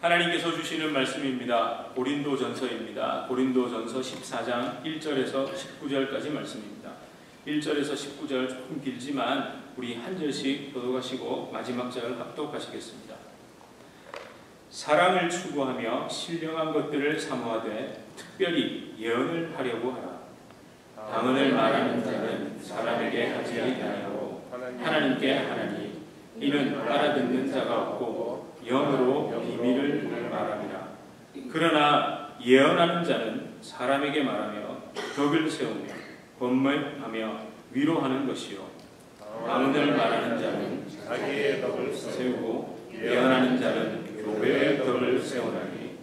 하나님께서 주시는 말씀입니다. 고린도전서입니다. 고린도전서 14장 1절에서 19절까지 말씀입니다. 1절에서 19절 조금 길지만 우리 한 절씩 교독하시고 마지막 절 합독하시겠습니다. 사랑을 추구하며 신령한 것들을 사모하되 특별히 예언을 하려고 하라. 방언을 말하는 자는 사람에게 하지 아니하고 하나님께 하나니 이는 알아듣는 자가 없고 영으로 비밀을 말함이라. 그러나 예언하는 자는 사람에게 말하며 덕을 세우며 권면하며 위로하는 것이요 방언을 말하는 자는 자기의 덕을 세우고 예언하는 자는 교회의 덕을 세우나니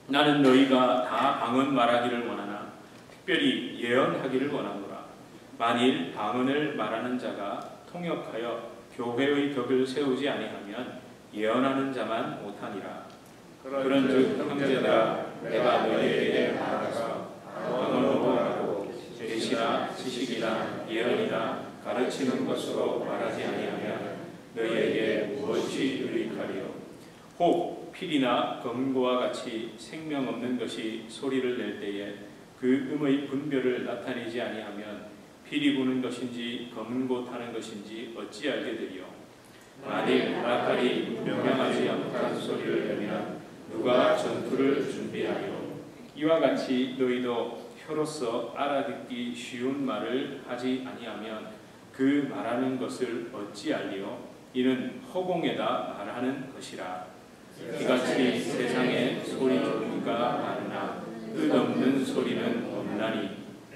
나는 너희가 다 방언 말하기를 원하나 특별히 예언하기를 원하노라. 만일 방언을 말하는 자가 통역하여 교회의 덕을 세우지 아니하면 예언하는 자만 못하니라. 그런즉 형제들아 내가 너희에게 말하사 방언으로 하고 계시나 지식이나 예언이나 가르치는 것으로 말하지 아니하면 너희에게 무엇이 유익하리요. 혹 필이나 검과 같이 생명 없는 것이 소리를 낼 때에 그 음의 분별을 나타내지 아니하면 필이 부는 것인지 검고 타는 것인지 어찌 알게 되리요. 만일 나팔이 분명하지 않은 소리를 내면 누가 전투를 준비하리요. 이와 같이 너희도 혀로서 알아듣기 쉬운 말을 하지 아니하면 그 말하는 것을 어찌 알리요. 이는 허공에다 말하는 것이라. 이같이 세상에 소리 듣기가 많으나 뜻없는 소리는 없나니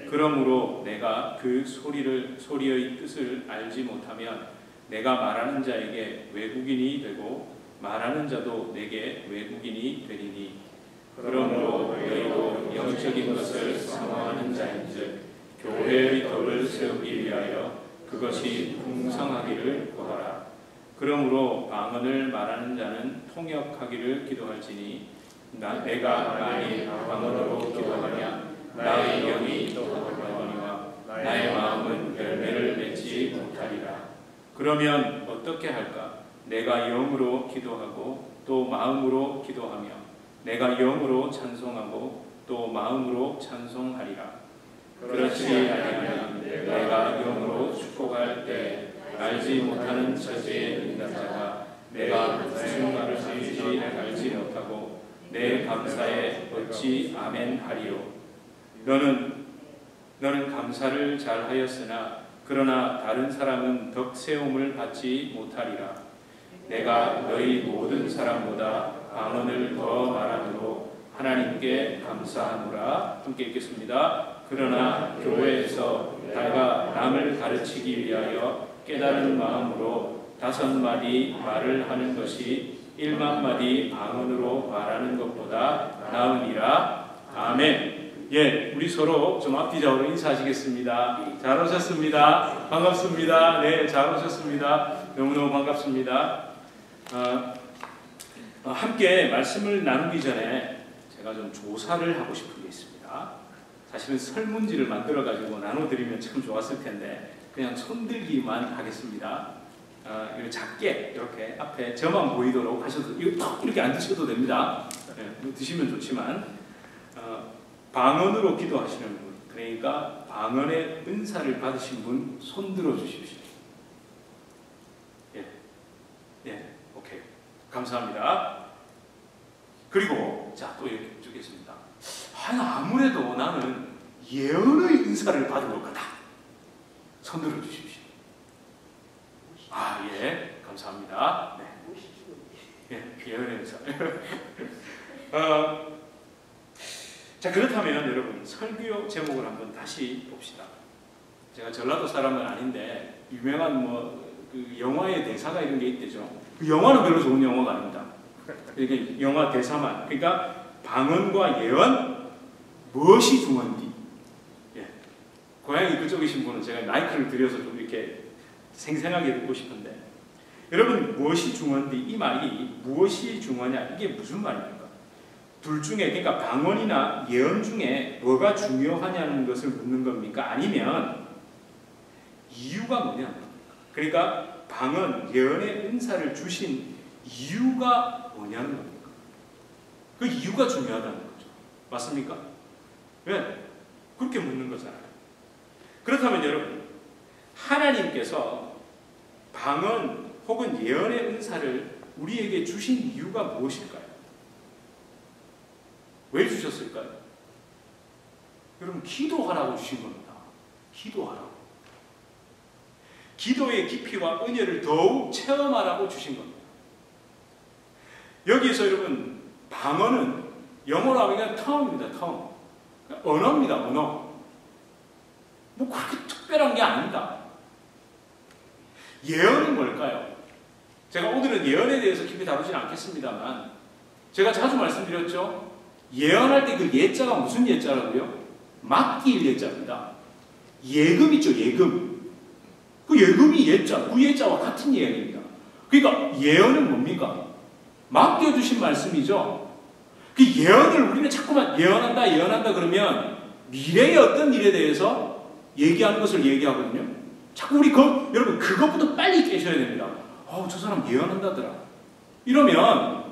그러므로 내가 그 소리의 뜻을 알지 못하면 내가 말하는 자에게 외국인이 되고 말하는 자도 내게 외국인이 되리니 그러므로 너희도 영적인 것을 사모하는 자인즉 교회의 덕을 세우기 위하여 그것이 풍성하기를 구하라. 그러므로 방언을 말하는 자는 통역하기를 기도할지니 내가 만일 방언으로 기도하면 나의 영이 떠나거니와 나의 마음은 열매를 맺지 못하리라. 그러면 어떻게 할까? 내가 영으로 기도하고 또 마음으로 기도하며 내가 영으로 찬송하고 또 마음으로 찬송하리라. 그렇지 아니하면 내가 영으로 축복할 때 알지 못하는 처지에 있는 자가 내가 무슨 말을 하는지 알지 못하고 내 감사에 어찌 아멘 하리요. 너는 감사를 잘하였으나 그러나 다른 사람은 덕세움을 받지 못하리라. 내가 너희 모든 사람보다 방언을 더 말함으로 하나님께 감사하노라. 함께 읽겠습니다. 그러나 교회에서 내가 남을 가르치기 위하여 깨달은 마음으로 5마디 말을 하는 것이 10,000마디 방언으로 말하는 것보다 나으니라. 아멘. 예, 우리 서로 좀 앞뒤좌우로 인사하시겠습니다. 잘 오셨습니다. 반갑습니다. 네, 잘 오셨습니다. 너무너무 반갑습니다. 함께 말씀을 나누기 전에 제가 좀 조사를 하고 싶은 게 있습니다. 사실은 설문지를 만들어가지고 나눠드리면 참 좋았을 텐데 그냥 손들기만 하겠습니다. 작게 이렇게 앞에 저만 보이도록 하셔도 이렇게 안 드셔도 됩니다. 네, 드시면 좋지만 방언으로 기도하시는 분, 그러니까 방언의 은사를 받으신 분 손들어 주십시오. 예, 오케이. 감사합니다. 그리고 자, 또 이렇게 주겠습니다. 아무래도 나는 예언의 은사를 받을 것 같다. 손들어 주십시오. 예, 감사합니다. 네. 예, 예언의 은사. 자, 그렇다면 여러분 설교 제목을 한번 다시 봅시다. 제가 전라도 사람은 아닌데 유명한 그 영화의 대사가 이런 게 있대죠. 그 영화는 별로 좋은 영화가 아닙니다. 이게 영화 대사만. 그러니까 방언과 예언 무엇이 중요한지. 예. 고향이 그쪽이신 분은 제가 마이크를 드려서 좀 이렇게 생생하게 듣고 싶은데 여러분 무엇이 중요한지 이 말이 무엇이 중요하냐 이게 무슨 말입니까? 둘 중에 그러니까 방언이나 예언 중에 뭐가 중요하냐는 것을 묻는 겁니까? 아니면 이유가 뭐냐는 겁니까? 그러니까 방언, 예언의 은사를 주신 이유가 뭐냐는 겁니까? 그 이유가 중요하다는 거죠. 맞습니까? 왜? 그렇게 묻는 거잖아요. 그렇다면 여러분, 하나님께서 방언 혹은 예언의 은사를 우리에게 주신 이유가 무엇일까요? 왜 주셨을까요? 여러분, 기도하라고 주신 겁니다. 기도하라고. 기도의 깊이와 은혜를 더욱 체험하라고 주신 겁니다. 여기에서 여러분, 방언은 영어로 하면 tongue입니다. tongue. 언어입니다. 언어. 뭐 그렇게 특별한 게 아닙니다. 예언은 뭘까요? 제가 오늘은 예언에 대해서 깊이 다루지는 않겠습니다만, 제가 자주 말씀드렸죠. 예언할 때 그 예자가 무슨 예자라고요? 맡길 예자입니다. 예금 있죠, 예금. 그 예금이 예자, 그 예자와 같은 예언입니다. 그러니까 예언은 뭡니까? 맡겨주신 말씀이죠. 그 예언을 우리는 자꾸만 예언한다 그러면 미래의 어떤 일에 대해서 얘기하는 것을 얘기하거든요. 자꾸 우리 여러분 그것부터 빨리 깨셔야 됩니다. 저 사람 예언한다더라. 이러면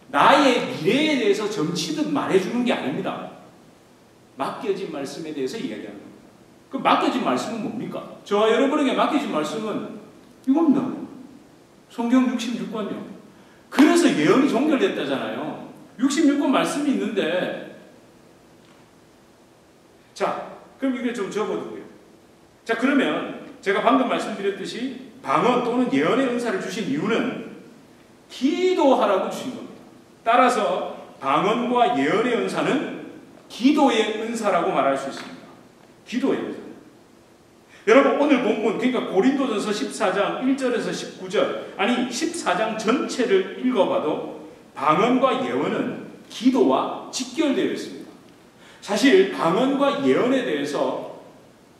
나의 미래에 대해서 점치듯 말해주는 게 아닙니다. 맡겨진 말씀에 대해서 이야기하는 겁니다. 그 맡겨진 말씀은 뭡니까? 저와 여러분에게 맡겨진 말씀은 이겁니다. 성경 66권요. 그래서 예언이 종결됐다잖아요. 66권 말씀이 있는데, 자, 그럼 이게 좀 적어두고요. 자, 그러면 제가 방금 말씀드렸듯이 방언 또는 예언의 은사를 주신 이유는 기도하라고 주신 겁니다. 따라서 방언과 예언의 은사는 기도의 은사라고 말할 수 있습니다. 기도의 은사. 여러분, 오늘 본문, 그러니까 고린도전서 14장 1절에서 19절, 아니 14장 전체를 읽어봐도 방언과 예언은 기도와 직결되어 있습니다. 사실 방언과 예언에 대해서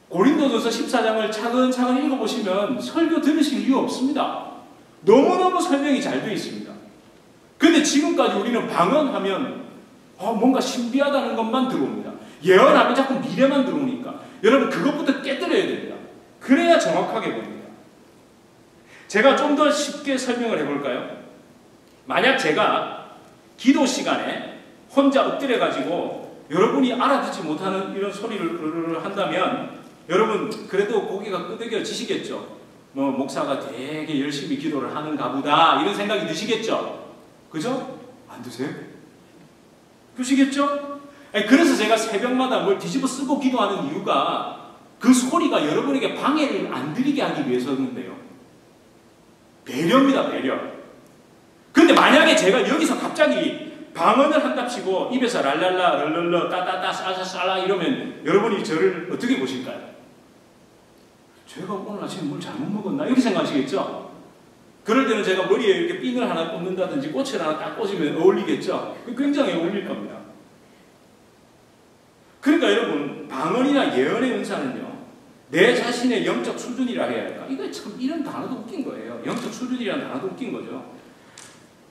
고린도전서 14장을 차근차근 읽어보시면 설교 들으실 이유 없습니다. 너무너무 설명이 잘 되어 있습니다. 그런데 지금까지 우리는 방언하면 뭔가 신비하다는 것만 들어옵니다. 예언하면 자꾸 미래만 들어오니까 여러분 그것부터 깨뜨려야 됩니다. 그래야 정확하게 봅니다. 제가 좀 더 쉽게 설명을 해볼까요? 만약 제가 기도 시간에 혼자 엎드려 가지고 여러분이 알아듣지 못하는 이런 소리를 한다면 여러분 그래도 고개가 끄덕여지시겠죠. 목사가 되게 열심히 기도를 하는가 보다 이런 생각이 드시겠죠. 그죠? 안 드세요? 그러시겠죠? 그래서 제가 새벽마다 뭘 뒤집어 쓰고 기도하는 이유가 그 소리가 여러분에게 방해를 안 드리게 하기 위해서인데요. 배려입니다, 배려. 근데 만약에 제가 여기서 갑자기 방언을 한답시고 입에서 랄랄라, 럴럴러, 따따따, 싸싸싸라 이러면 여러분이 저를 어떻게 보실까요? 제가 오늘 아침에 뭘 잘못 먹었나? 이렇게 생각하시겠죠? 그럴 때는 제가 머리에 이렇게 핀을 하나 꽂는다든지 꽃을 하나 딱 꽂으면 어울리겠죠? 굉장히 어울릴 겁니다. 그러니까 여러분, 방언이나 예언의 은사는요, 내 자신의 영적 수준이라 해야 할까? 이거 참, 이런 단어도 웃긴 거예요. 영적 수준이라는 단어도 웃긴 거죠.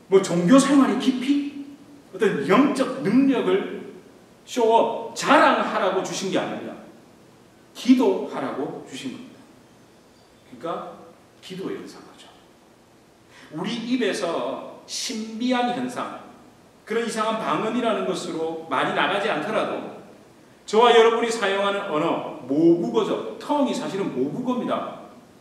뭐, 종교 생활의 깊이? 어떤 영적 능력을 쇼업, 자랑하라고 주신 게 아닙니다. 기도하라고 주신 겁니다. 그러니까, 기도의 은사인 거죠. 우리 입에서 신비한 현상, 그런 이상한 방언이라는 것으로 말이 나가지 않더라도 저와 여러분이 사용하는 언어, 모국어죠. tongue이 사실은 모국어입니다.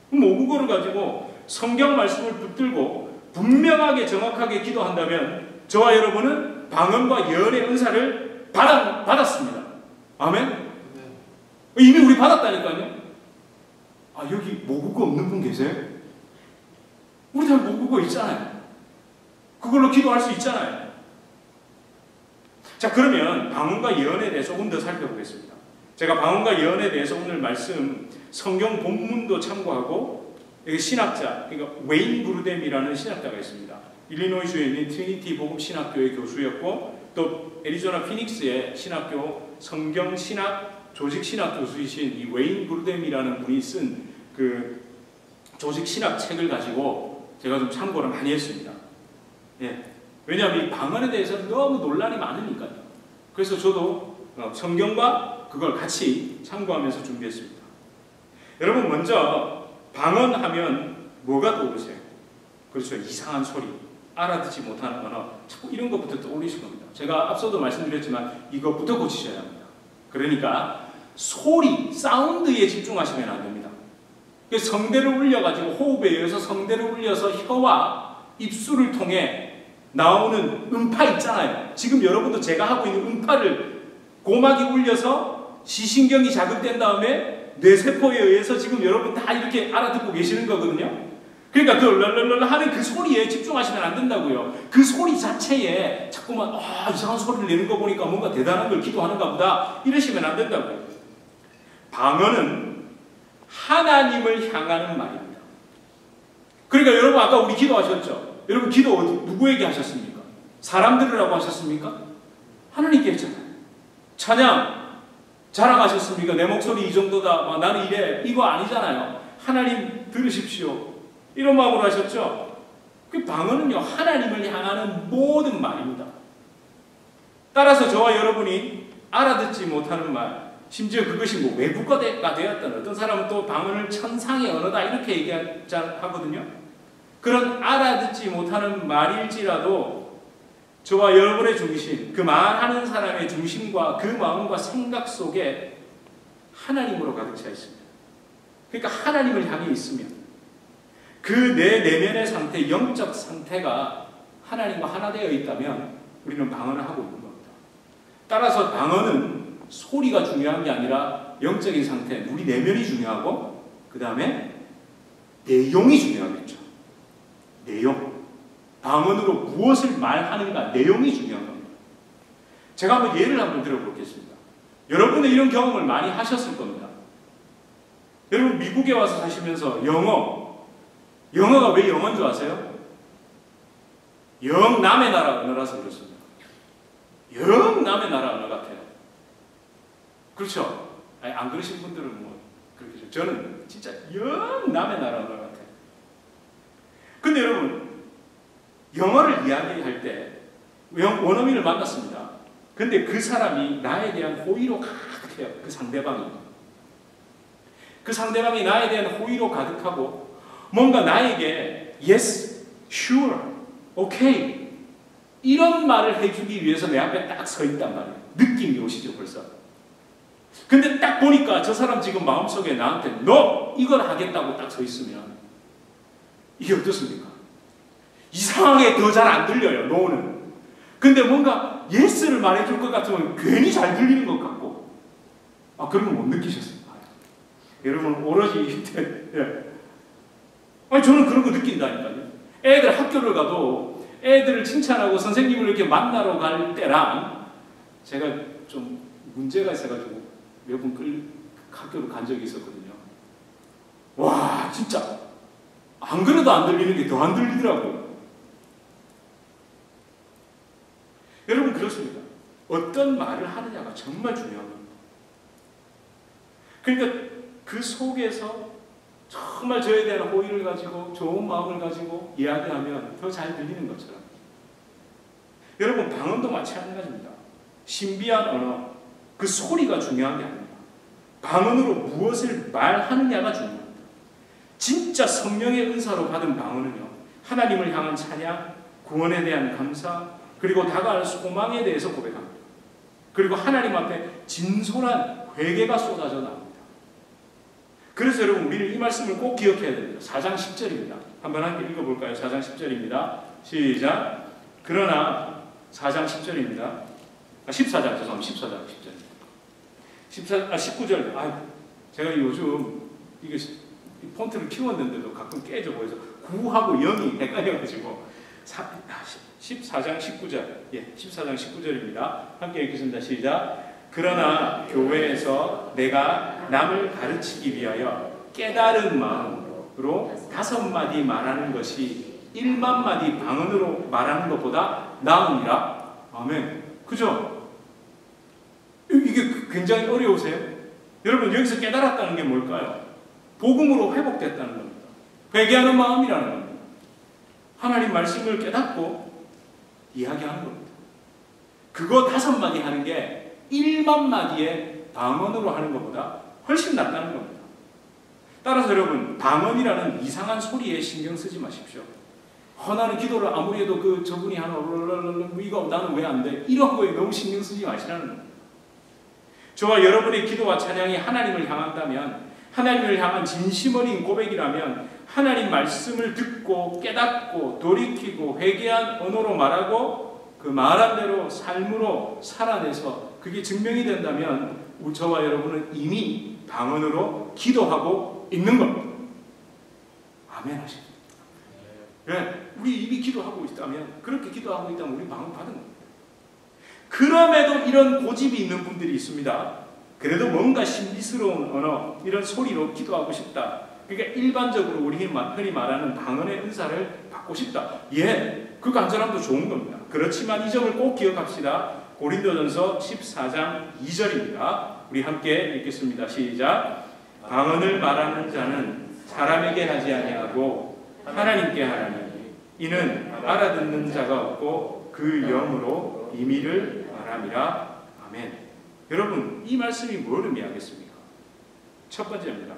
모국어를 가지고 성경 말씀을 붙들고 분명하게 정확하게 기도한다면 저와 여러분은 방언과 예언의 은사를 받았습니다. 아멘? 이미 우리 받았다니까요. 여기 모국어 없는 분 계세요? 우리 다 모국어 있잖아요. 그걸로 기도할 수 있잖아요. 자, 그러면 방언과 예언에 대해서 조금 더 살펴보겠습니다. 제가 방언과 예언에 대해서 오늘 말씀 성경 본문도 참고하고 여기 신학자, 그러니까 웨인 브루뎀이라는 신학자가 있습니다. 일리노이주에 있는 트리니티 복음 신학교의 교수였고 또 애리조나 피닉스의 신학교 성경 신학 조직 신학 교수이신 이 웨인 브루뎀이라는 분이 쓴 그 조직 신학 책을 가지고 제가 좀 참고를 많이 했습니다. 예. 왜냐하면 이 방언에 대해서 너무 논란이 많으니까요. 그래서 저도 성경과 그걸 같이 참고하면서 준비했습니다. 여러분, 먼저 방언하면 뭐가 떠오르세요? 그렇죠. 이상한 소리. 알아듣지 못하는 언어, 자꾸 이런 것부터 떠올리실 겁니다. 제가 앞서도 말씀드렸지만 이것부터 고치셔야 합니다. 그러니까 소리, 사운드에 집중하시면 안 됩니다. 성대를 울려가지고 호흡에 의해서 성대를 울려서 혀와 입술을 통해 나오는 음파 있잖아요. 지금 여러분도 제가 하고 있는 음파를 고막이 울려서 시신경이 자극된 다음에 뇌세포에 의해서 지금 여러분 다 이렇게 알아듣고 계시는 거거든요. 그러니까 그 랄랄랄 하는 그 소리에 집중하시면 안 된다고요. 그 소리 자체에 자꾸만 이상한 소리를 내는 거 보니까 뭔가 대단한 걸 기도하는가 보다 이러시면 안 된다고요. 방언은 하나님을 향하는 말입니다. 그러니까 여러분 아까 우리 기도하셨죠? 여러분 기도 누구에게 하셨습니까? 사람들이라고 하셨습니까? 하나님께 했잖아요. 찬양 자랑하셨습니까? 내 목소리 이 정도다. 나는 이래. 이거 아니잖아요. 하나님 들으십시오. 이런 마음으로 하셨죠? 그 방언은요, 하나님을 향하는 모든 말입니다. 따라서 저와 여러분이 알아듣지 못하는 말, 심지어 그것이 뭐 외국어가 되었던 어떤 사람은 또 방언을 천상의 언어다 이렇게 얘기하거든요. 그런 알아듣지 못하는 말일지라도 저와 여러분의 중심, 그 말하는 사람의 중심과 그 마음과 생각 속에 하나님으로 가득 차 있습니다. 그러니까 하나님을 향해 있으면 그 내 내면의 상태, 영적 상태가 하나님과 하나 되어 있다면 우리는 방언을 하고 있는 겁니다. 따라서 방언은 소리가 중요한 게 아니라 영적인 상태, 우리 내면이 중요하고 그 다음에 내용이 중요하겠죠. 내용. 방언으로 무엇을 말하는가, 내용이 중요한 겁니다. 제가 한번 예를 한번 들어보겠습니다. 여러분은 이런 경험을 많이 하셨을 겁니다. 여러분 미국에 와서 사시면서 영어가 왜 영어인 줄 아세요? 영 남의 나라 언어라서 그렇습니다. 영 남의 나라 언어 같아요. 그렇죠? 아니, 안 그러신 분들은 뭐 그렇겠죠. 저는 진짜 영 남의 나라 언어 같아요. 근데 여러분 영어를 이야기할 때 원어민을 만났습니다. 근데 그 사람이 나에 대한 호의로 가득해요. 그 상대방이 나에 대한 호의로 가득하고 뭔가 나에게 yes, sure, okay 이런 말을 해주기 위해서 내 앞에 딱 서 있단 말이에요. 느낌이 오시죠 벌써. 근데 딱 보니까 저 사람 지금 마음속에 나한테 너 이걸 하겠다고 딱 서 있으면 이게 어떻습니까? 이상하게 더 잘 안 들려요. 노는. 근데 뭔가 예스를 말해줄 것 같으면 괜히 잘 들리는 것 같고 그런 거 못 느끼셨어요? 여러분 오로지 예. 아니 저는 그런 거 느낀다니까요. 애들 학교를 가도 애들을 칭찬하고 선생님을 이렇게 만나러 갈 때랑 제가 좀 문제가 있어가지고 몇 번 학교를 간 적이 있었거든요. 와 진짜 안 그래도 안 들리는 게 더 안 들리더라고요. 여러분 그렇습니다. 어떤 말을 하느냐가 정말 중요한 겁니다. 그러니까 그 속에서 정말 저에 대한 호의를 가지고 좋은 마음을 가지고 이야기하면 더 잘 들리는 것처럼 여러분 방언도 마찬가지입니다. 신비한 언어, 그 소리가 중요한 게 아닙니다. 방언으로 무엇을 말하느냐가 중요합니다. 진짜 성령의 은사로 받은 방언은요, 하나님을 향한 찬양, 구원에 대한 감사, 그리고 다가올 소망에 대해서 고백합니다. 그리고 하나님 앞에 진솔한 회개가 쏟아져 나옵니다. 그래서 여러분 우리는 이 말씀을 꼭 기억해야 됩니다. 4장 10절입니다. 한번 함께 읽어볼까요? 4장 10절입니다. 시작. 그러나 4장 10절입니다. 14장 죄송합니다. 14장 10절. 19절. 제가 요즘 이게 폰트를 키웠는데도 가끔 깨져 보여서 9하고 0이 헷갈려가지고 14장 19절. 예, 14장 19절입니다. 함께 읽겠습니다. 시작. 그러나 교회에서 내가 남을 가르치기 위하여 깨달은 마음으로 5마디 말하는 것이 1만 마디 방언으로 말하는 것보다 나으니라. 아멘. 그죠? 이게 굉장히 어려우세요? 여러분 여기서 깨달았다는 게 뭘까요? 복음으로 회복됐다는 겁니다. 회개하는 마음이라는 겁니다. 하나님 말씀을 깨닫고 이야기하는 겁니다. 그거 5마디 하는 게 1만 마디의 방언으로 하는 것보다 훨씬 낫다는 겁니다. 따라서 여러분 방언이라는 이상한 소리에 신경 쓰지 마십시오. 나는 기도를 아무리 해도 저분이 하나 이거 나는 왜 안 돼? 이런 거에 너무 신경 쓰지 마시라는 거예요. 저와 여러분의 기도와 찬양이 하나님을 향한다면, 하나님을 향한 진심 어린 고백이라면 하나님 말씀을 듣고 깨닫고 돌이키고 회개한 언어로 말하고 그 말한 대로 삶으로 살아내서 그게 증명이 된다면 저와 여러분은 이미 방언으로 기도하고 있는 겁니다. 아멘 하십니다. 네, 우리 이미 기도하고 있다면, 그렇게 기도하고 있다면 우리 방언 받은 겁니다. 그럼에도 이런 고집이 있는 분들이 있습니다. 그래도 뭔가 신비스러운 언어, 이런 소리로 기도하고 싶다. 그러니까 일반적으로 우리 흔히 말하는 방언의 은사를 받고 싶다. 예, 그 간절함도 좋은 겁니다. 그렇지만 이 점을 꼭 기억합시다. 고린도전서 14장 2절입니다. 우리 함께 읽겠습니다. 시작. 방언을 말하는 자는 사람에게 하지 아니하고 하나님께 하나니 이는 알아듣는 자가 없고 그 영으로 비밀을 말함이라. 아멘. 여러분, 이 말씀이 뭘 의미하겠습니까? 첫 번째입니다.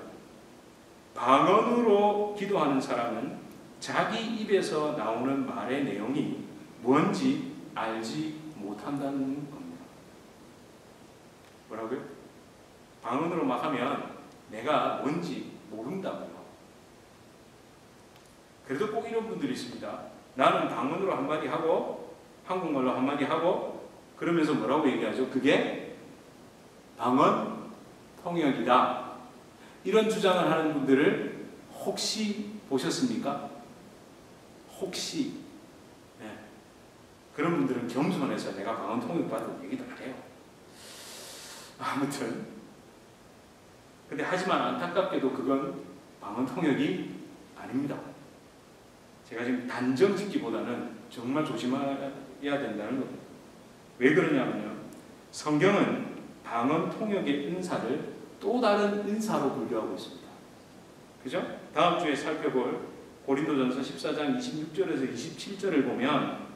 방언으로 기도하는 사람은 자기 입에서 나오는 말의 내용이 뭔지 알지 못한다는 겁니다. 뭐라고요? 방언으로 막 하면 내가 뭔지 모른다고요. 그래도 꼭 이런 분들이 있습니다. 나는 방언으로 한마디 하고 한국말로 한마디 하고 그러면서 뭐라고 얘기하죠? 그게 방언 통역이다. 이런 주장을 하는 분들을 혹시 보셨습니까? 혹시. 네. 그런 분들은 겸손해서 내가 방언 통역 받은 얘기도 안 해요. 아무튼 근데 하지만 안타깝게도 그건 방언 통역이 아닙니다. 제가 지금 단정 짓기보다는 정말 조심해야 된다는 겁니다. 왜 그러냐면요, 성경은 방언 통역의 은사를 또 다른 은사로 분류하고 있습니다. 그죠? 다음 주에 살펴볼 고린도전서 14장 26절에서 27절을 보면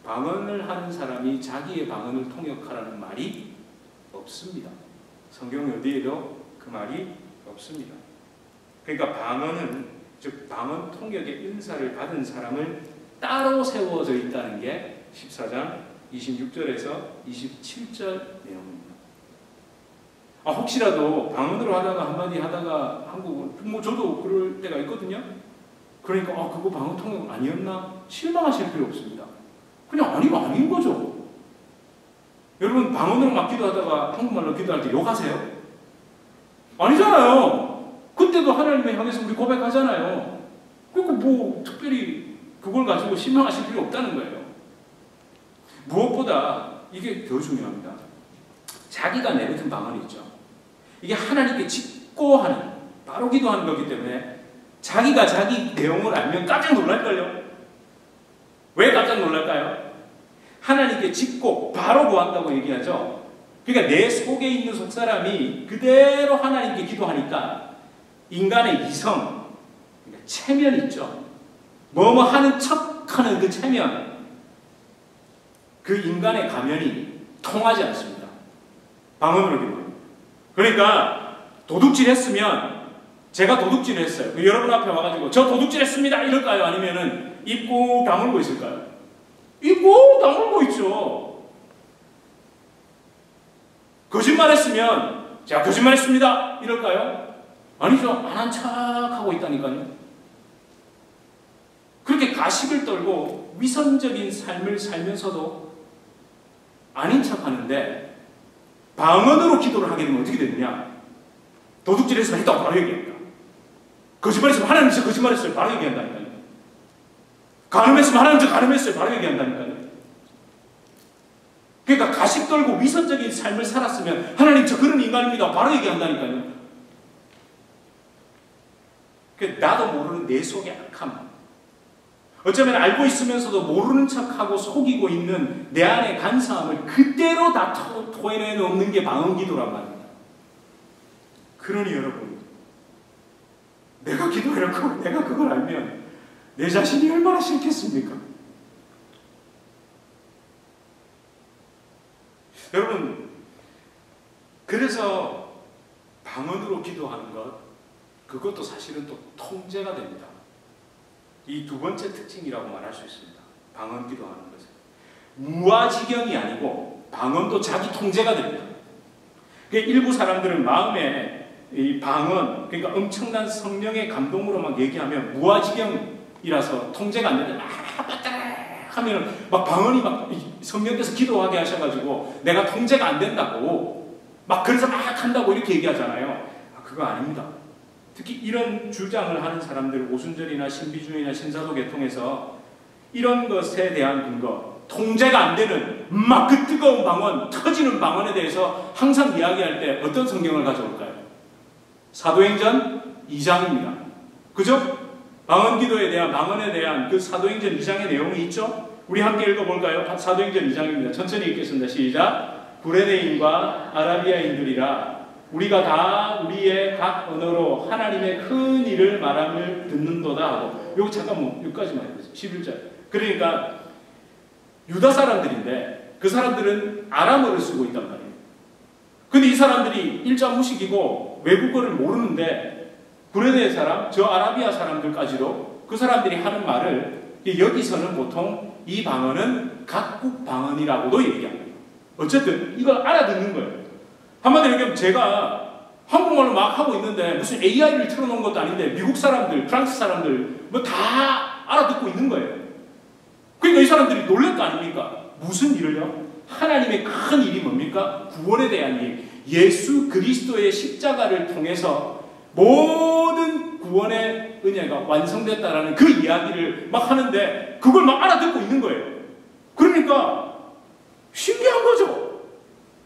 방언을 하는 사람이 자기의 방언을 통역하라는 말이 없습니다. 성경 어디에도 그 말이 없습니다. 그러니까 방언은, 즉 방언 통역의 은사를 받은 사람을 따로 세워져 있다는 게 14장 26절에서 27절 내용입니다. 혹시라도 방언으로 하다가 한마디 하다가 한국어, 저도 그럴 때가 있거든요. 그러니까 그거 방언 통역 아니었나? 실망하실 필요 없습니다. 그냥 아니면 아닌 거죠. 여러분, 방언으로 막 기도하다가 한국말로 기도할 때 욕하세요? 아니잖아요. 그때도 하나님을 향해서 우리 고백하잖아요. 그러니까 뭐 특별히 그걸 가지고 실망하실 필요 없다는 거예요. 무엇보다 이게 더 중요합니다. 자기가 내뱉은 방언이 있죠. 이게 하나님께 짓고 하는, 바로 기도하는 거기 때문에 자기가 자기 내용을 알면 깜짝 놀랄걸요. 왜 깜짝 놀랄까요? 하나님께 짓고 바로 구한다고 얘기하죠. 그러니까 내 속에 있는 속사람이 그대로 하나님께 기도하니까 인간의 이성, 그러니까 체면 있죠. 뭐뭐 하는 척하는 그 체면, 그 인간의 가면이 통하지 않습니다. 방언으로 기도합니다. 그러니까 도둑질 했으면, 제가 도둑질을 했어요. 여러분 앞에 와가지고 저 도둑질 했습니다 이럴까요? 아니면은 입 꾹 다물고 있을까요? 입 꾹 다물고 있죠. 거짓말했으면 제가 거짓말했습니다 이럴까요? 아니죠. 안 한 척하고 있다니까요. 그렇게 가식을 떨고 위선적인 삶을 살면서도 아닌 척하는데 방언으로 기도를 하게 되면 어떻게 되느냐? 도둑질했으면 했다고 바로 얘기합니다. 거짓말했으면 하나님 저 거짓말했어요 바로 얘기한다니까요. 간음했으면 하나님 저 간음했어요 바로 얘기한다니까요. 그러니까 가식 떨고 위선적인 삶을 살았으면 하나님 저 그런 인간입니다 바로 얘기한다니까요. 나도 모르는 내 속의 악함, 어쩌면 알고 있으면서도 모르는 척하고 속이고 있는 내 안의 간사함을 그대로 다 토해내놓는 게 방언기도란 말입니다. 그러니 여러분, 내가 기도해놓고 내가 그걸 알면 내 자신이 얼마나 싫겠습니까? 여러분, 그래서 방언으로 기도하는 것, 그것도 사실은 또 통제가 됩니다. 이 두 번째 특징이라고 말할 수 있습니다. 방언 기도하는 것은 무아지경이 아니고 방언도 자기 통제가 됩니다. 일부 사람들은 마음에 이 방언, 그러니까 엄청난 성령의 감동으로 막 얘기하면 무아지경이라서 통제가 안 되는데 막 하면은 막 방언이 막 성령께서 기도하게 하셔가지고 내가 통제가 안 된다고 막 그래서 막 한다고 이렇게 얘기하잖아요. 그거 아닙니다. 특히 이런 주장을 하는 사람들, 오순절이나 신비주의나 신사도 계통에서 이런 것에 대한 근거, 통제가 안 되는 막 그 뜨거운 방언, 터지는 방언에 대해서 항상 이야기할 때 어떤 성경을 가져올까요? 사도행전 2장입니다. 그죠? 방언에 대한 그 사도행전 2장의 내용이 있죠? 우리 함께 읽어볼까요? 사도행전 2장입니다. 천천히 읽겠습니다. 시작. 구레네인과 아라비아인들이라 우리가 다 우리의 각 언어로 하나님의 큰 일을 말함을 듣는도다 하고, 요거 잠깐만 여기까지만 해보세요. 11절. 그러니까 유다 사람들인데 그 사람들은 아람어를 쓰고 있단 말이에요. 근데 이 사람들이 일자무식이고 외국어를 모르는데 구레네 사람, 저 아라비아 사람들까지도 그 사람들이 하는 말을 여기서는 보통 이 방언은 각국 방언이라고도 얘기합니다. 어쨌든 이걸 알아듣는 거예요. 한마디로 얘기하면 제가 한국말로 막 하고 있는데 무슨 AI를 틀어놓은 것도 아닌데 미국 사람들, 프랑스 사람들 뭐 다 알아듣고 있는 거예요. 그러니까 이 사람들이 놀랄 거 아닙니까? 무슨 일을요? 하나님의 큰 일이 뭡니까? 구원에 대한 일. 예수 그리스도의 십자가를 통해서 모든 구원의 은혜가 완성됐다라는 그 이야기를 막 하는데 그걸 막 알아듣고 있는 거예요. 그러니까 신기한 거죠.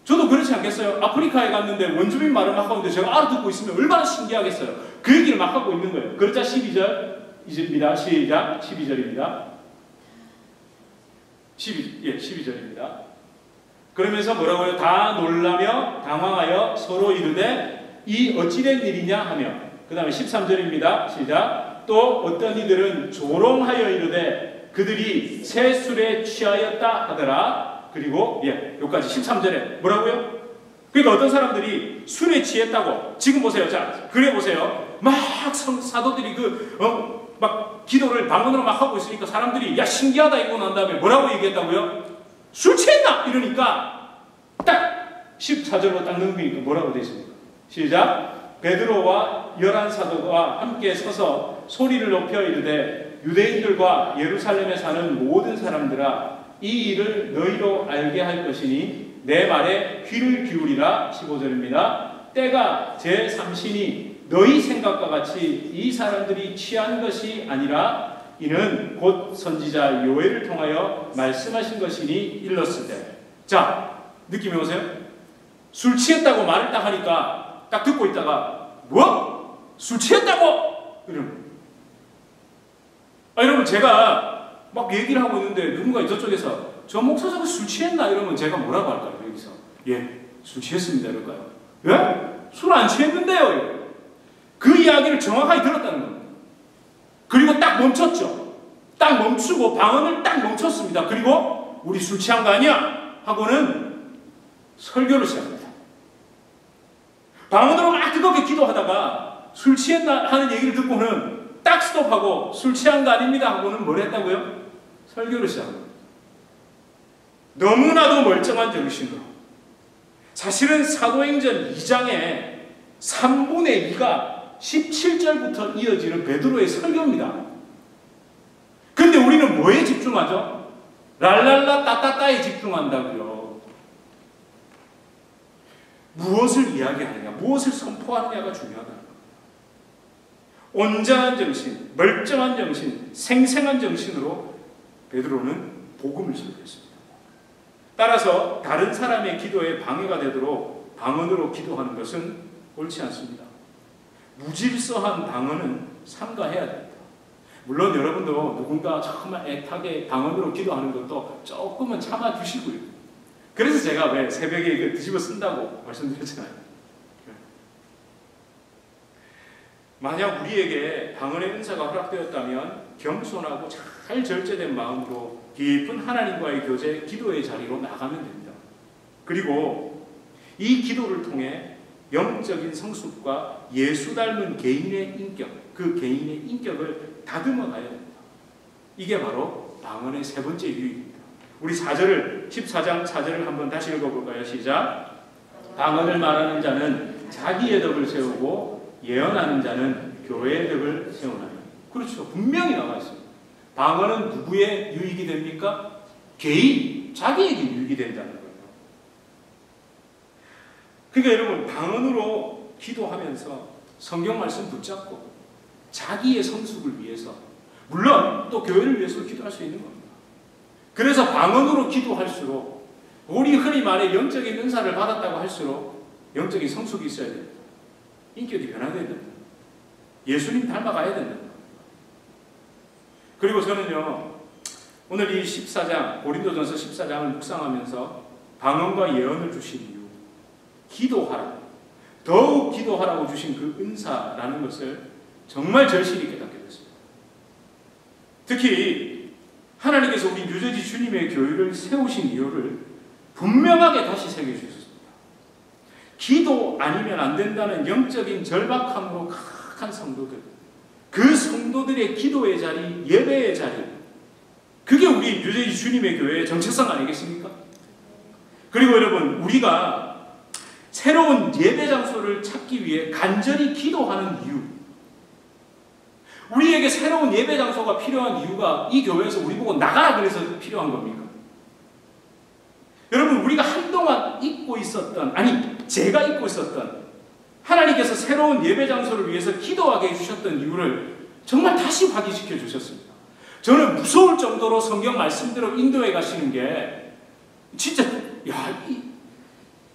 저도 그렇지 않겠어요? 아프리카에 갔는데 원주민 말을 막 하는데 제가 알아듣고 있으면 얼마나 신기하겠어요. 그 얘기를 막 하고 있는 거예요. 그러자 12절입니다. 시작. 12절입니다. 12절입니다. 그러면서 뭐라고요? 다 놀라며 당황하여 서로 이르되 이 어찌된 일이냐 하며, 그 다음에 13절입니다. 시작. 또 어떤 이들은 조롱하여 이르되 그들이 새 술에 취하였다 하더라. 그리고 여기까지 13절에 뭐라고요? 그러니까 어떤 사람들이 술에 취했다고. 지금 보세요. 자, 그래 보세요. 막 사도들이 막 기도를 방언으로 막 하고 있으니까 사람들이 야 신기하다 이러고 난 다음에 뭐라고 얘기했다고요? 술 취했나? 이러니까 딱 14절로 딱 넘기니까 뭐라고 되어 있습니까? 시작. 베드로와 11사도가 함께 서서 소리를 높여 이르되 유대인들과 예루살렘에 사는 모든 사람들아 이 일을 너희로 알게 할 것이니 내 말에 귀를 기울이라. 15절입니다. 때가 제3신이 너희 생각과 같이 이 사람들이 취한 것이 아니라 이는 곧 선지자 요엘을 통하여 말씀하신 것이니 일렀으되. 자, 느낌이 오세요? 술 취했다고 말을 딱 하니까 딱 듣고 있다가 뭐? 술 취했다고? 이러면 제가 막 얘기를 하고 있는데 누군가 저쪽에서 저 목사자가 술 취했나? 이러면 제가 뭐라고 할까요? 여기서 술 취했습니다 이럴까요? 술 안 취했는데요. 그 이야기를 정확하게 들었다는 겁니다. 그리고 딱 멈췄죠. 딱 멈추고 방언을 딱 멈췄습니다. 그리고 우리 술 취한 거 아니야? 하고는 설교를 시작합니다. 방언으로 막 뜨겁게 기도하다가 술 취했나 하는 얘기를 듣고는 딱 스톱하고 술 취한 거 아닙니다 하고는 뭘 했다고요? 설교를 시작합니다. 너무나도 멀쩡한 정신으로. 사실은 사도행전 2장의 3분의 2가 17절부터 이어지는 베드로의 설교입니다. 근데 우리는 뭐에 집중하죠? 랄랄라 따따따에 집중한다고요. 무엇을 이야기하느냐, 무엇을 선포하느냐가 중요하다. 온전한 정신, 멀쩡한 정신, 생생한 정신으로 베드로는 복음을 설교했습니다. 따라서 다른 사람의 기도에 방해가 되도록 방언으로 기도하는 것은 옳지 않습니다. 무질서한 방언은 삼가해야 됩니다. 물론 여러분도 누군가 정말 애타게 방언으로 기도하는 것도 조금은 참아주시고요. 그래서 제가 왜 새벽에 이거 뒤집어 쓴다고 말씀드렸잖아요. 만약 우리에게 방언의 은사가 허락되었다면 겸손하고 잘 절제된 마음으로 깊은 하나님과의 교제, 기도의 자리로 나가면 됩니다. 그리고 이 기도를 통해 영적인 성숙과 예수 닮은 개인의 인격, 그 개인의 인격을 다듬어 가야 됩니다. 이게 바로 방언의 세 번째 유익입니다. 우리 14장 4절을 한번 다시 읽어볼까요? 시작. 방언을 말하는 자는 자기의 덕을 세우고 예언하는 자는 교회의 덕을 세우나니. 그렇죠. 분명히 나와 있습니다. 방언은 누구의 유익이 됩니까? 개인, 자기에게 유익이 된다는 거예요. 그러니까 여러분, 방언으로 기도하면서 성경 말씀 붙잡고 자기의 성숙을 위해서, 물론 또 교회를 위해서 기도할 수 있는 겁니다. 그래서 방언으로 기도할수록, 우리 흔히 말해 영적인 은사를 받았다고 할수록 영적인 성숙이 있어야 됩니다. 인격이 변화돼야 됩니다. 예수님 닮아가야 된다. 그리고 저는요, 오늘 이 14장, 고린도전서 14장을 묵상하면서 방언과 예언을 주신 이유, 기도하라, 더욱 기도하라고 주신 그 은사라는 것을 정말 절실히 깨닫게 됐습니다. 특히 하나님께서 우리 뉴저지 주님의 교회를 세우신 이유를 분명하게 다시 새겨주셨습니다. 기도 아니면 안 된다는 영적인 절박함으로 가득한 성도들, 그 성도들의 기도의 자리, 예배의 자리, 그게 우리 뉴저지 주님의 교회의 정체성 아니겠습니까? 그리고 여러분, 우리가 새로운 예배 장소를 찾기 위해 간절히 기도하는 이유, 우리에게 새로운 예배 장소가 필요한 이유가 이 교회에서 우리 보고 나가라 그래서 필요한 겁니까? 여러분, 우리가 한동안 잊고 있었던, 아니 제가 잊고 있었던 하나님께서 새로운 예배 장소를 위해서 기도하게 해주셨던 이유를 정말 다시 확인시켜 주셨습니다. 저는 무서울 정도로 성경 말씀대로 인도해 가시는 게 진짜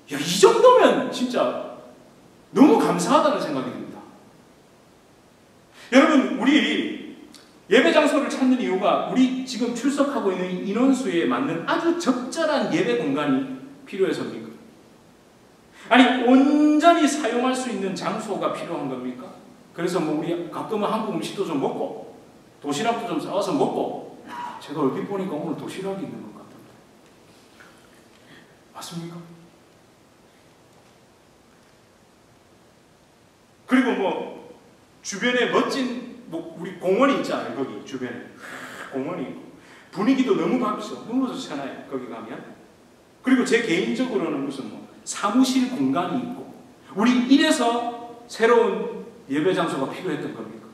이 정도면 진짜 너무 감사하다는 생각이 듭니다. 여러분, 우리 예배 장소를 찾는 이유가 우리 지금 출석하고 있는 인원수에 맞는 아주 적절한 예배 공간이 필요해서입니까? 아니, 온전히 사용할 수 있는 장소가 필요한 겁니까? 그래서 뭐 우리 가끔은 한국 음식도 좀 먹고 도시락도 좀 싸와서 먹고, 제가 얼핏 보니까 오늘 도시락이 있는 것 같던데. 맞습니까? 그리고 뭐 주변에 멋진 우리 공원이 있잖아요. 거기 주변에 공원이 있고 분위기도 너무 밝죠. 너무 좋잖아요. 거기 가면. 그리고 제 개인적으로는 무슨 뭐 사무실 공간이 있고, 우리 이래서 새로운 예배 장소가 필요했던 겁니까?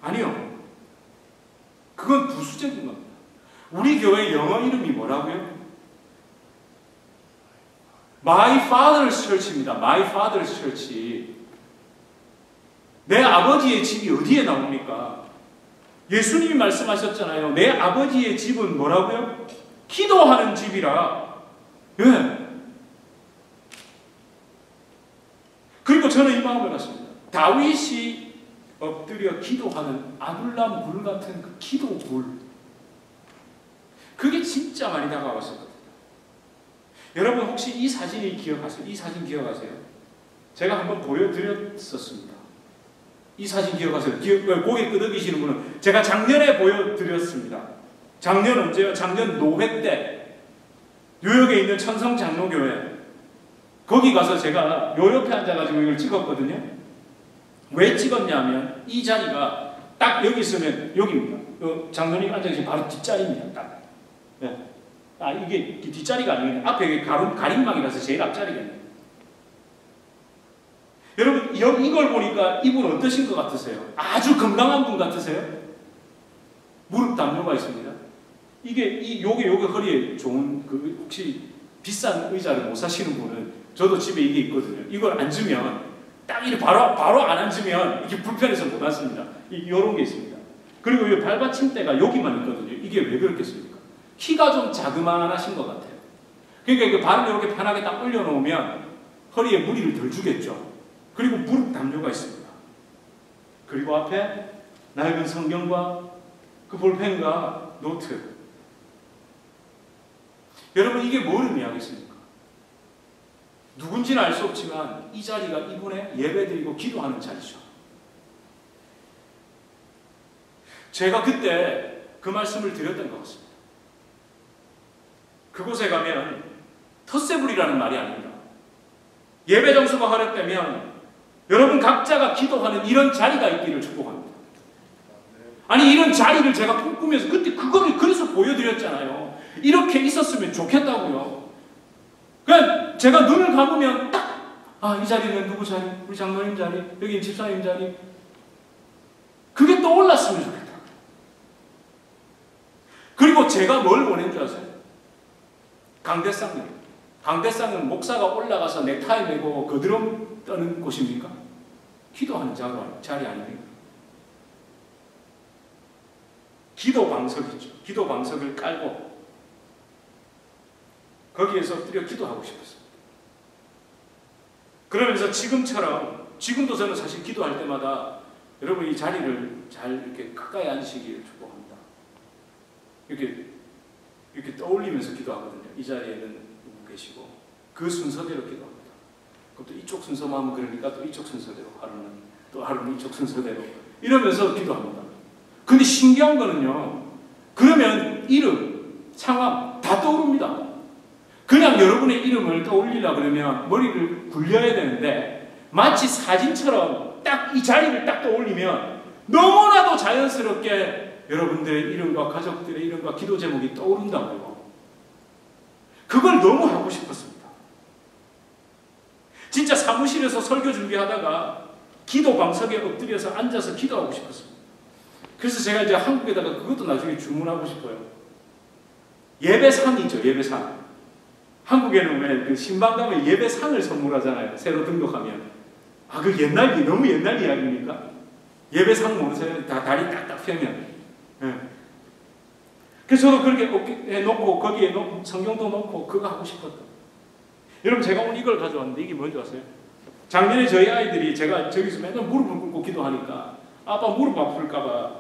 아니요. 그건 부수적인 겁니다. 우리 교회 영어 이름이 뭐라고요? My Father's Church입니다. My Father's Church. 내 아버지의 집이 어디에 나옵니까? 예수님이 말씀하셨잖아요. 내 아버지의 집은 뭐라고요? 기도하는 집이라. 예. 그리고 저는 이 마음을 갖습니다. 다윗이 엎드려 기도하는 아둘람 굴 같은 그 기도 굴, 그게 진짜 많이 다가왔었거든요. 여러분, 혹시 이 사진이 기억하세요? 이 사진 기억하세요? 제가 한번 보여드렸었습니다. 이 사진 기억하세요? 고개 끄덕이시는 분은 제가 작년에 보여드렸습니다. 작년 언제요? 작년 노회 때 뉴욕에 있는 천성장로교회, 거기 가서 제가 요 옆에 앉아가지고 이걸 찍었거든요. 왜 찍었냐면 이 자리가 딱 여기 있으면 여기입니다. 장로님 앉아 계신 바로 뒷자리입니다. 딱. 네. 이게 뒷자리가 아니에요. 앞에 가림막이라서 제일 앞자리겠네요. 여러분, 이걸 보니까 이분 어떠신 것 같으세요? 아주 건강한 분 같으세요? 무릎 담요가 있습니다. 요게 허리에 좋은, 혹시 비싼 의자를 못 사시는 분은, 저도 집에 이게 있거든요. 이걸 앉으면, 딱 이렇게 바로 안 앉으면, 이게 불편해서 못 앉습니다. 요런 게 있습니다. 그리고 이 발받침대가 여기만 있거든요. 이게 왜 그렇겠습니까? 키가 좀 자그마하신 것 같아요. 그러니까 발을 이렇게 편하게 딱 올려놓으면, 허리에 무리를 덜 주겠죠. 그리고 무릎 담요가 있습니다. 그리고 앞에 낡은 성경과 그 볼펜과 노트. 여러분, 이게 뭘 의미하겠습니까? 누군지는 알 수 없지만 이 자리가 이분의 예배드리고 기도하는 자리죠. 제가 그때 그 말씀을 드렸던 것 같습니다. 그곳에 가면 텃세불이라는 말이 아닙니다. 예배 장소가 허락되면 여러분 각자가 기도하는 이런 자리가 있기를 축복합니다. 아니 이런 자리를 제가 꿈꾸면서 그때 그거를 그래서 보여드렸잖아요. 이렇게 있었으면 좋겠다고요. 그러니까 제가 눈을 감으면 딱 이 자리는 누구 자리? 우리 장로님 자리, 여기 집사님 자리. 그게 떠올랐으면 좋겠다. 그리고 제가 뭘 원한 줄 아세요? 강대상이에요. 강대상은 목사가 올라가서 넥타이 메고 거드름 떠는 곳입니까? 기도하는 자리 아닙니까? 기도 방석이죠. 기도 방석을 깔고 거기에서 엎드려 기도하고 싶었습니다. 그러면서 지금도 저는 사실 기도할 때마다 여러분 이 자리를 잘 이렇게 가까이 앉으시기를 축복합니다. 이렇게 떠올리면서 기도하거든요. 이 자리에는 누구 계시고 그 순서대로 기도합니다. 그럼 또 이쪽 순서만 하면 그러니까 또 이쪽 순서대로 하루는 이쪽 순서대로 이러면서 기도합니다. 근데 신기한 거는요. 그러면 이름, 상황 다 떠오릅니다. 그냥 여러분의 이름을 떠올리려 그러면 머리를 굴려야 되는데 마치 사진처럼 딱 이 자리를 딱 떠올리면 너무나도 자연스럽게 여러분들의 이름과 가족들의 이름과 기도 제목이 떠오른다고요. 그걸 너무 하고 싶었습니다. 진짜 사무실에서 설교 준비하다가 기도 방석에 엎드려서 앉아서 기도하고 싶었습니다. 그래서 제가 이제 한국에다가 그것도 나중에 주문하고 싶어요. 예배상이죠, 예배상. 한국에는 왜 그 신방 가면 예배상을 선물하잖아요. 새로 등록하면. 그 너무 옛날 이야기입니까? 예배상 모르세요? 다 다리 딱딱 펴면. 그래서 저도 그렇게 어깨에 놓고 거기에 성경도 놓고 그거 하고 싶었던. 여러분 제가 오늘 이걸 가져왔는데 이게 뭔지 아세요? 작년에 저희 아이들이 제가 저기서 맨날 무릎을 꿇고 기도하니까 아빠 무릎 아플까봐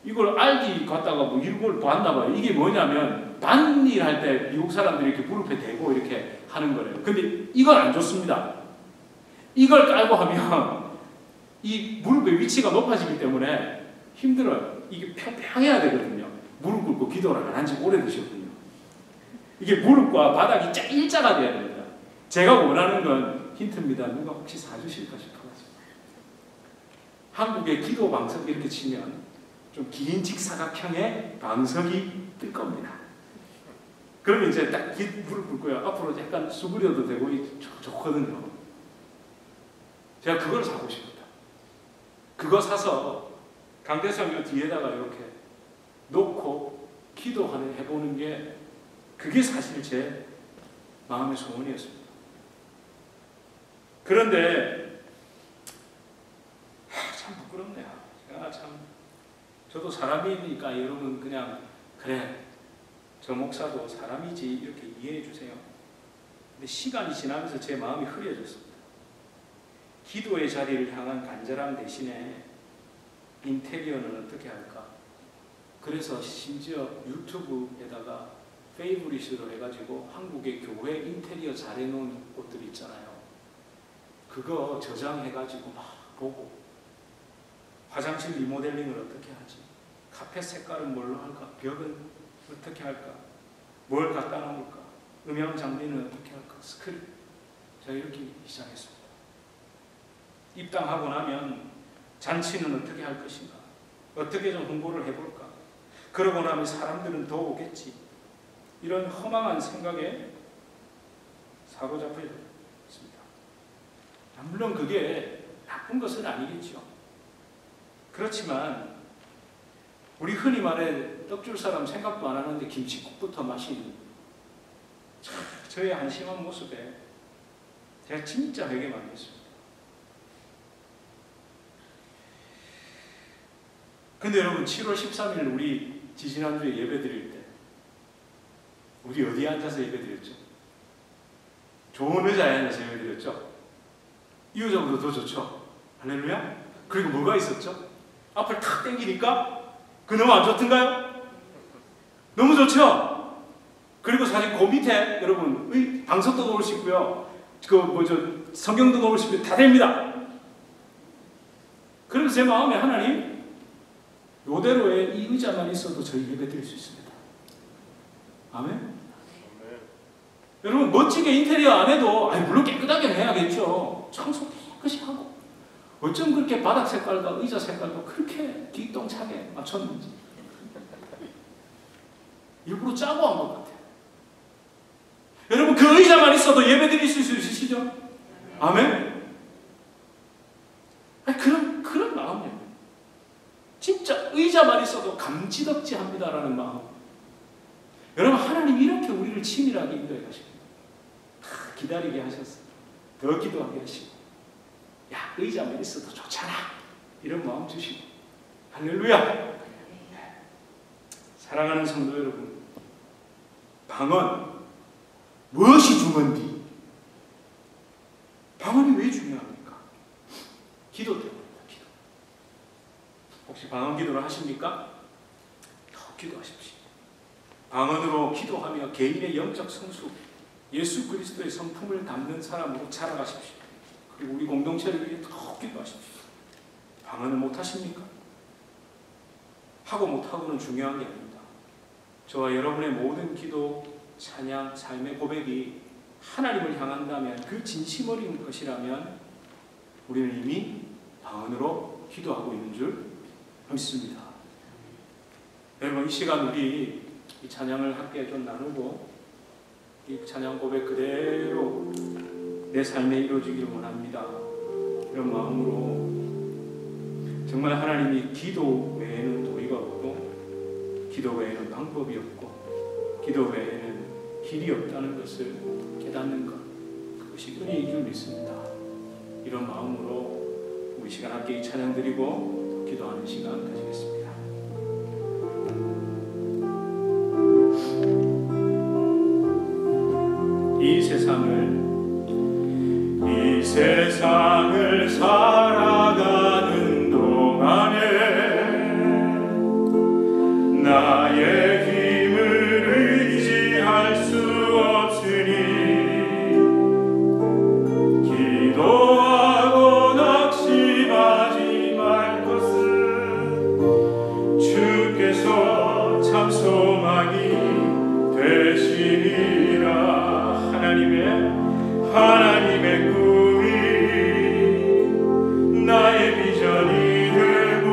이걸 알기 갔다가 뭐 이런 걸 봤나 봐요. 이게 뭐냐면 반일 할 때 미국 사람들이 이렇게 무릎에 대고 이렇게 하는 거래요. 근데 이건 안 좋습니다. 이걸 깔고 하면 이 무릎의 위치가 높아지기 때문에 힘들어요. 이게 평평해야 되거든요. 무릎 꿇고 기도를 안 한 지 오래되셨군요. 이게 무릎과 바닥이 일자가 돼야 됩니다. 제가 원하는 건 힌트입니다. 누가 혹시 사주실까 싶어가지고. 한국의 기도 방석 이렇게 치면 좀 긴 직사각형의 방석이 뜰 겁니다. 그러면 이제 딱 무릎 꿇고요. 앞으로 약간 수그려도 되고 좋거든요. 제가 그걸 사고 싶었다. 그거 사서 강대상교 뒤에다가 이렇게 놓고 해보는 게 그게 사실 제 마음의 소원이었습니다. 그런데 참 부끄럽네요. 제가 저도 사람이니까 여러분 그냥 그래 저 목사도 사람이지 이렇게 이해해 주세요. 근데 시간이 지나면서 제 마음이 흐려졌습니다. 기도의 자리를 향한 간절함 대신에 인테리어는 어떻게 할까? 그래서 심지어 유튜브에다가 페이보릿으로 해가지고 한국의 교회 인테리어 잘 해놓은 곳들 있잖아요. 그거 저장해가지고 막 보고 화장실 리모델링을 어떻게 하지? 카펫 색깔은 뭘로 할까? 벽은 어떻게 할까? 뭘 갖다 놓을까? 음향 장비는 어떻게 할까? 스크린. 제가 이렇게 시작했습니다. 입당하고 나면 잔치는 어떻게 할 것인가? 어떻게 좀 홍보를 해볼까? 그러고 나면 사람들은 더 오겠지. 이런 허망한 생각에 사로잡혀있습니다. 물론 그게 나쁜 것은 아니겠죠. 그렇지만 우리 흔히 말해 떡줄 사람 생각도 안 하는데 김치국부터 마시는 저의 한심한 모습에 제가 진짜 회개 많이 했습니다. 근데 여러분 7월 13일 우리 지지난주에 예배 드릴 때 우리 어디에 앉아서 예배 드렸죠? 좋은 의자에 앉아서 예배 드렸죠? 이 의자보다 더 좋죠? 할렐루야? 그리고 뭐가 있었죠? 앞을 탁 당기니까 그 너무 안 좋던가요? 너무 좋죠? 그리고 사실 그 밑에 여러분 방석도 놓을 수 있고요. 성경도 놓을 수 있고 다 됩니다. 그래서 제 마음에 하나님 이대로의 이 의자만 있어도 저희 예배 드릴 수 있습니다. 아멘? 여러분 멋지게 인테리어 안 해도 물론 깨끗하게 해야겠죠. 청소 깨끗이 하고 어쩜 그렇게 바닥 색깔과 의자 색깔도 그렇게 기똥차게 맞췄는지. 일부러 짜고 한 것 같아요. 여러분, 그 의자만 있어도 예배 드릴 수 있으시죠? 아멘? 아니, 그런 마음이에요. 진짜 의자만 있어도 감지덕지 합니다라는 마음. 여러분, 하나님 이렇게 우리를 치밀하게 인도해 가십니다. 다 기다리게 하셨어요. 더 기도하게 하시고, 야, 의자만 있어도 좋잖아, 이런 마음 주시고. 할렐루야. 사랑하는 성도 여러분, 방언 무엇이 중요한디? 방언이 왜 중요합니까? 기도 때문입니다. 기도. 혹시 방언 기도를 하십니까? 더 기도하십시오. 방언으로 기도하며 개인의 영적 성수, 예수 그리스도의 성품을 담는 사람으로 자라가십시오. 그리고 우리 공동체를 위해 더 기도하십시오. 방언을 못하십니까? 하고 못하고는 중요한 게 아닙니다. 저와 여러분의 모든 기도, 찬양, 삶의 고백이 하나님을 향한다면, 그 진심 어린 것이라면 우리는 이미 방언으로 기도하고 있는 줄 믿습니다. 여러분, 이 시간 우리 이 찬양을 함께 좀 나누고 이 찬양 고백 그대로 내 삶에 이루어지기를 원합니다. 이런 마음으로 정말 하나님이 기도 외에는 도리가 없고, 기도 외에는 방법이 없고, 기도 외에는 길이 없다는 것을 깨닫는 것, 그것이 은혜인 줄 믿습니다. 이런 마음으로 우리 시간 함께 이 찬양 드리고 기도하는 시간 가지겠습니다. 이 세상을 살아가는 동안에 나의 힘을 의지할 수 없으니 기도하고 낙심하지 말 것은 주께서 참 소망이 되시리라. 하나님의 꿈이 나의 비전이 되고,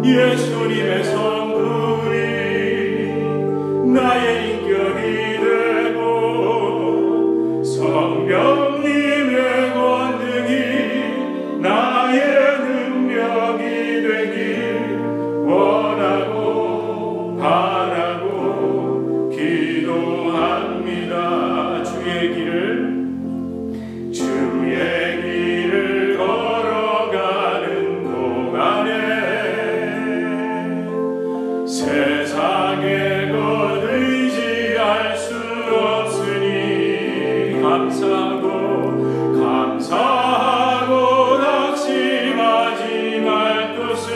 예수님의 성품이 나의 인격이 되고, 성령님의 권능이 나의 능력이 되길 원하고 바라고 기도합니다. 주의 길을 걸어가는 동안에 세상의 것 의지할 수 없으니 감사하고 낙심하지 말 것은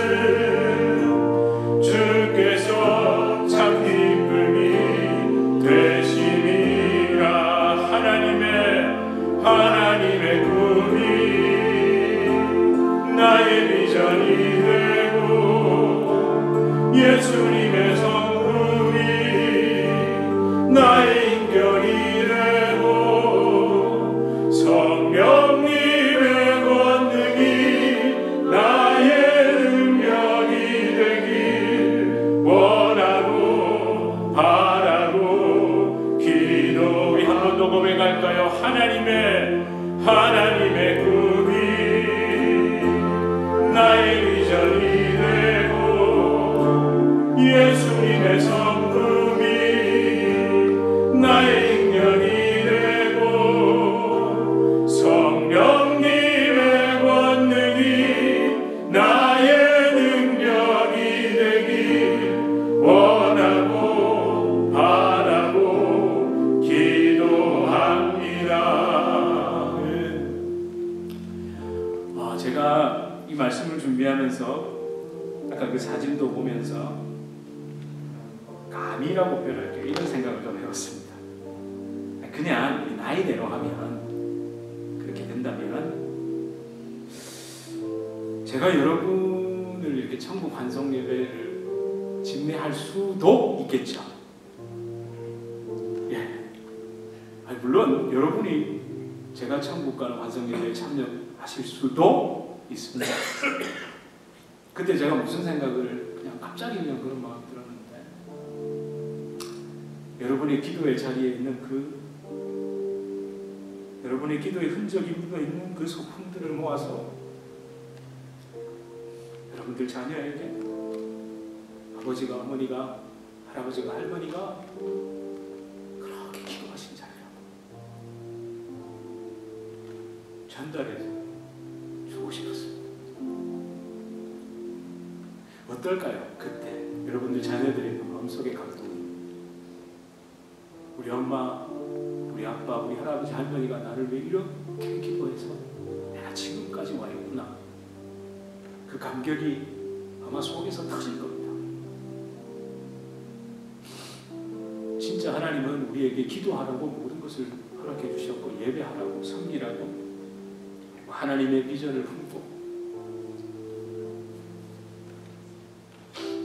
주께서 참 기쁨이 되시니라. 하나님의 꿈이 나의 비전이 되고, 예수님의 성품이 나의 인격이 되고, 성령님의 권능이 나의 능력이 되길 원하고 바라고 기도. 우리 한 번 더 고백할까요? 하나님의 꿈이 나의 비전이 되고, 예수님의 성품이 나의 인격이 되고, 성령님의 권능이 나의 능력이 되길 원하고 바라고 기도합니다. 제가 이 말씀을 준비하면서 아까 그 사진도 보면서 감이라고 표현할게요. 이런 생각을 좀 해봤습니다. 그냥 우리 나이대로 하면, 그렇게 된다면 제가 여러분을 이렇게 천국 환송 예배를 집례할 수도 있겠죠. 예. 물론 여러분이 제가 천국 가는 환송 예배에 참여하시면 하실 수도 있습니다. 그때 제가 무슨 생각을 그냥 갑자기 그냥 그런 마음이 들었는데, 여러분의 기도의 자리에 있는 여러분의 기도의 흔적이 묻어있는 그 소품들을 모아서 여러분들 자녀에게 아버지가, 어머니가, 할아버지가, 할머니가 그렇게 기도하신 자리라고 전달해서 주고 싶었습니다. 어떨까요? 그때 여러분들 자녀들의 마음속의 감동이, 우리 엄마, 우리 아빠, 우리 할아버지, 할머니가 나를 왜 이렇게 기도해서 내가 지금까지 와 있구나, 그 감격이 아마 속에서 터질 겁니다. 진짜 하나님은 우리에게 기도하라고 모든 것을 허락해 주셨고, 예배하라고, 섬기라고, 하나님의 비전을 품고,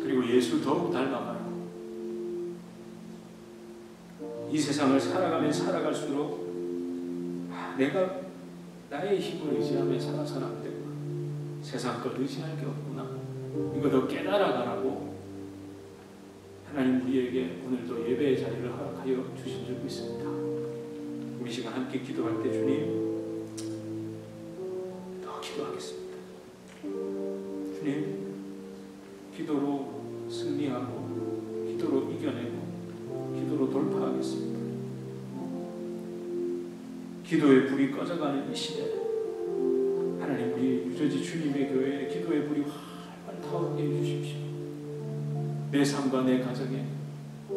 그리고 예수 더욱 닮아가라. 이 세상을 살아가면 살아갈수록 내가 나의 힘을 의지하며 살아서는 안 되구나, 세상 것 의지할 게 없구나, 이거 더 깨달아가라고 하나님 우리에게 오늘도 예배의 자리를 허락하여 주신 줄 믿습니다. 우리 시간 함께 기도할 때 주님, 더 기도하겠습니다. 주님, 기도로 승리하고, 기도로 이겨내고, 기도로 돌파하겠습니다. 기도의 불이 꺼져가는 이 시대, 하나님 우리 유저지 주님의 교회에 기도의 불이 활활 타오르게 해주십시오. 내 삶과 내 가정에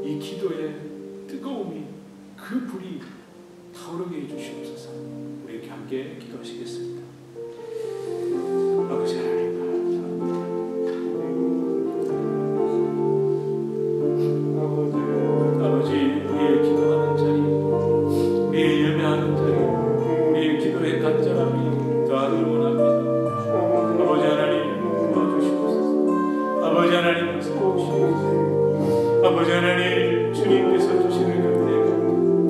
이 기도의 뜨거움이, 그 불이 타오르게 해주시옵소서. 우리 이렇게 함께 기도하시겠습니다. 아버지 하나님, 아버지, 우리의 기도하는 자리, 우리의 예배하는 자리, 우리의 기도의 간절함이 더하길 원합니다. 아버지 하나님, 도와주시옵소서. 아버지 하나님, 도와주시옵소서. 아버지 하나님, 주님께서 주시는 곁에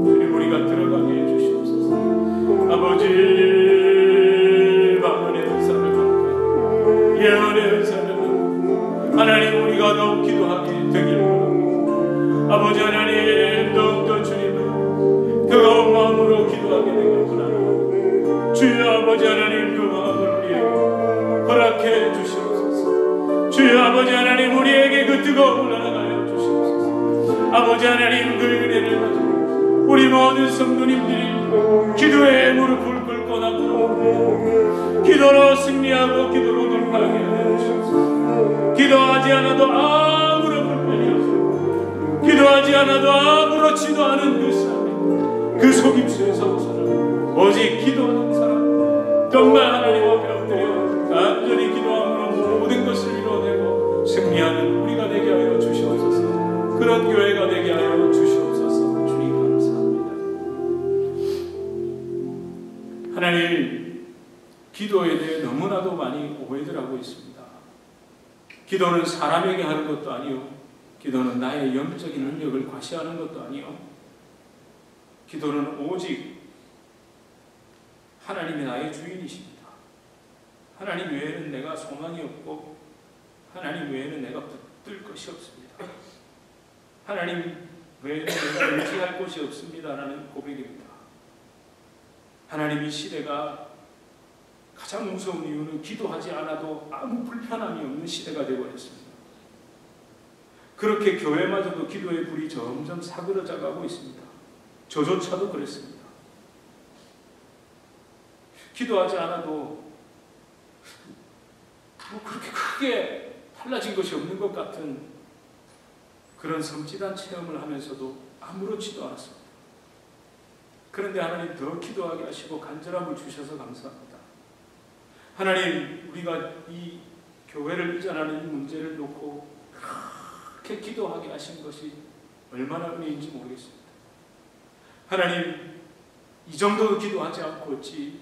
주님 우리가 들어가게 해주시옵소서. 아버지, 만원의 은사를 받고 예언의 은사를 받고 하나님 우리가 더욱 기도하게 되길 원합니다. 아버지 하나님, 더욱더 주님을 뜨거운 마음으로 기도하게 되길 원합니다. 주여 아버지 하나님, 그 마음을 우리에게 허락해 주시옵소서. 주여 아버지 하나님, 우리에게 그 뜨거움을 허락하여 주시옵소서. 아버지 하나님, 그 은혜를 가지고 우리 모든 성도님들이 기도의 무릎을 꿇고 나가고 기도로 승리하고 기도로 돌파하게 하여 주시옵소서. 기도하지 않아도 아무런 불편이 없고, 기도하지 않아도 아무렇지도 않은 그 삶에, 그 속임수에서 살아 오직 기도하는 사람, 정말 하나님 앞에 엎드려 간절히 기도함으로 모든 것을 이루어내고 승리하는 우리가 되게 하여 주시옵소서. 그런 교회가 되게 하여 주시옵소서. 주님 감사합니다. 하나님, 기도에 대해 너무나도 많이 오해들 하고 있습니다. 기도는 사람에게 하는 것도 아니요, 기도는 나의 영적인 능력을 과시하는 것도 아니요, 기도는 오직 하나님이 나의 주인이십니다. 하나님 외에는 내가 소망이 없고, 하나님 외에는 내가 붙들 것이 없습니다. 하나님 외에는 내가 의지할 곳이 없습니다라는 고백입니다. 하나님, 이 시대가 가장 무서운 이유는 기도하지 않아도 아무 불편함이 없는 시대가 되어버렸습니다. 그렇게 교회마저도 기도의 불이 점점 사그러져 가고 있습니다. 저조차도 그랬습니다. 기도하지 않아도 그렇게 크게 달라진 것이 없는 것 같은 그런 섬찟한 체험을 하면서도 아무렇지도 않았습니다. 그런데 하나님, 더 기도하게 하시고 간절함을 주셔서 감사합니다. 하나님, 우리가 이 교회를 이전하는 이 문제를 놓고 그렇게 기도하게 하신 것이 얼마나 은혜인지 모르겠습니다. 하나님, 이 정도도 기도하지 않고 어찌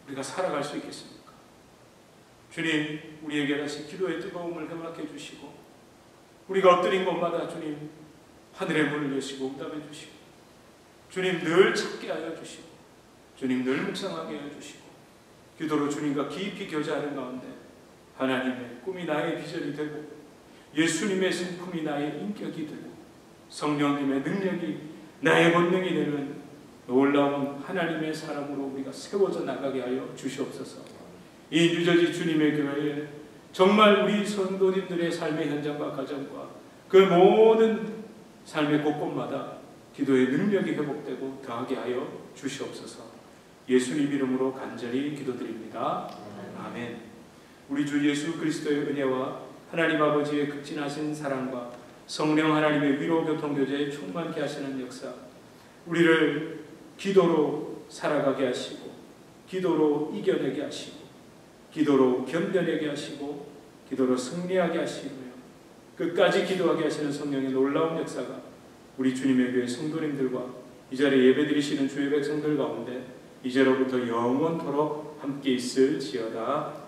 우리가 살아갈 수 있겠습니까? 주님, 우리에게 다시 기도의 뜨거움을 허락해 주시고, 우리가 엎드린 곳마다 주님 하늘의 문을 여시고 응답해 주시고, 주님 늘 찾게 하여 주시고, 주님 늘 묵상하게 하여 주시고, 기도로 주님과 깊이 교제하는 가운데 하나님의 꿈이 나의 비전이 되고 예수님의 성품이 나의 인격이 되고 성령님의 능력이 나의 본능이 되는 놀라운 하나님의 사람으로 우리가 세워져 나가게 하여 주시옵소서. 이 뉴저지 주님의 교회에 정말 우리 성도님들의 삶의 현장과 가정과 그 모든 삶의 곳곳마다 기도의 능력이 회복되고 더하게 하여 주시옵소서. 예수님 이름으로 간절히 기도드립니다. 아멘. 우리 주 예수 그리스도의 은혜와 하나님 아버지의 극진하신 사랑과 성령 하나님의 위로 교통 교제에 충만케 하시는 역사, 우리를 기도로 살아가게 하시고 기도로 이겨내게 하시고 기도로 견뎌내게 하시고 기도로 승리하게 하시며 끝까지 기도하게 하시는 성령의 놀라운 역사가 우리 주님의 교회 성도님들과 이 자리에 예배드리시는 주의 백성들 가운데 이제로부터 영원토록 함께 있을지어다.